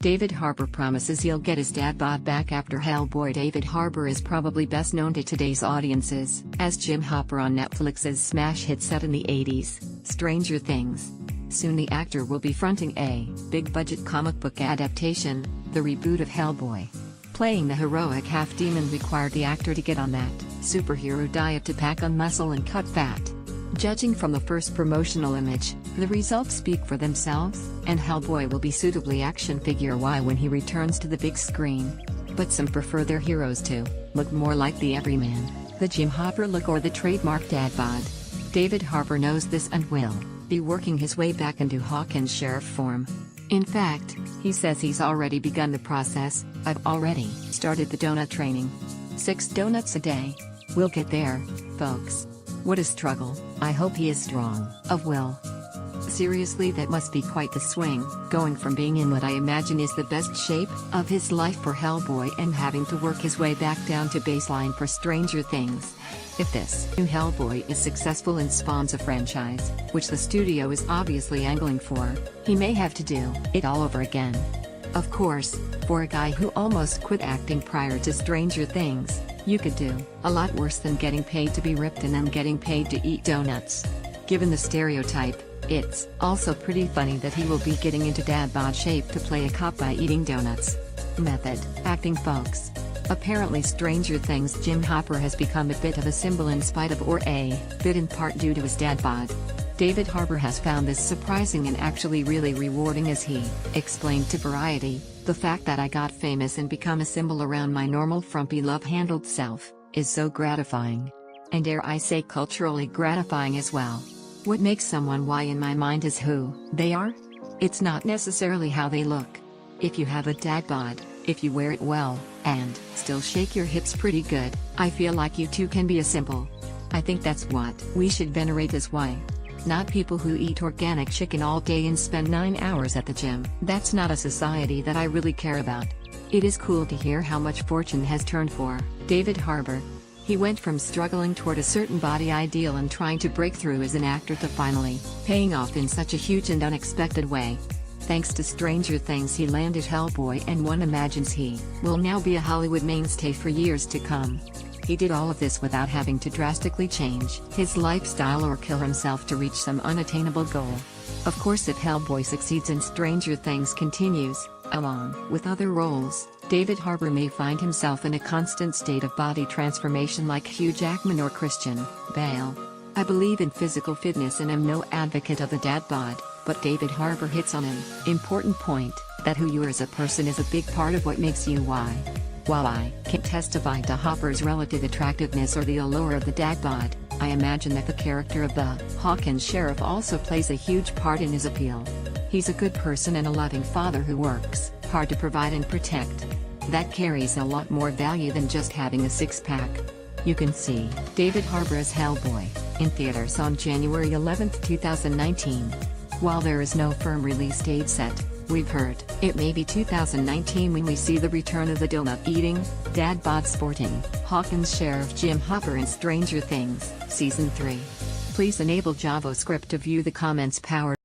David Harbour promises he'll get his dad bod back after Hellboy. David Harbour is probably best known to today's audiences as Jim Hopper on Netflix's smash hit set in the 80s, Stranger Things. Soon the actor will be fronting a big-budget comic book adaptation, the reboot of Hellboy. Playing the heroic half-demon required the actor to get on that superhero diet to pack on muscle and cut fat. Judging from the first promotional image, the results speak for themselves, and Hellboy will be suitably action figure-y when he returns to the big screen. But some prefer their heroes to look more like the everyman, the Jim Hopper look, or the trademark dad bod. David Harbour knows this and will be working his way back into Hawkins sheriff form. In fact, he says he's already begun the process. "I've already started the donut training. 6 donuts a day. We'll get there, folks." What a struggle. I hope he is strong of will. Seriously, that must be quite the swing, going from being in what I imagine is the best shape of his life for Hellboy and having to work his way back down to baseline for Stranger Things. If this new Hellboy is successful and spawns a franchise, which the studio is obviously angling for, he may have to do it all over again. Of course, for a guy who almost quit acting prior to Stranger Things, you could do a lot worse than getting paid to be ripped and then getting paid to eat donuts. Given the stereotype, it's also pretty funny that he will be getting into dad bod shape to play a cop by eating donuts. Method acting, folks. Apparently Stranger Things Jim Hopper has become a bit of a symbol in spite of, or a bit in part due to, his dad bod. David Harbour has found this surprising and actually really rewarding, as he explained to Variety. "The fact that I got famous and become a symbol around my normal frumpy love-handled self is so gratifying. And dare I say culturally gratifying as well. What makes someone why in my mind is who they are. It's not necessarily how they look. If you have a dad bod, if you wear it well, and still shake your hips pretty good, I feel like you too can be a symbol. I think that's what we should venerate as why. Not people who eat organic chicken all day and spend 9 hours at the gym. That's not a society that I really care about." It is cool to hear how much fortune has turned for David Harbour. He went from struggling toward a certain body ideal and trying to break through as an actor to finally paying off in such a huge and unexpected way. Thanks to Stranger Things, he landed Hellboy, and one imagines he will now be a Hollywood mainstay for years to come. He did all of this without having to drastically change his lifestyle or kill himself to reach some unattainable goal. Of course, if Hellboy succeeds and Stranger Things continues, along with other roles, David Harbour may find himself in a constant state of body transformation like Hugh Jackman or Christian Bale. I believe in physical fitness and am no advocate of the dad bod, but David Harbour hits on an important point, that who you are as a person is a big part of what makes you why. While I can't testify to Hopper's relative attractiveness or the allure of the dad bod, I imagine that the character of the Hawkins sheriff also plays a huge part in his appeal. He's a good person and a loving father who works hard to provide and protect. That carries a lot more value than just having a six-pack. You can see David Harbour as Hellboy in theaters on January 11, 2019. While there is no firm release date set, we've heard it may be 2019 when we see the return of the donut-eating, dad bod sporting Hawkins sheriff Jim Hopper in Stranger Things Season 3. Please enable JavaScript to view the comments powered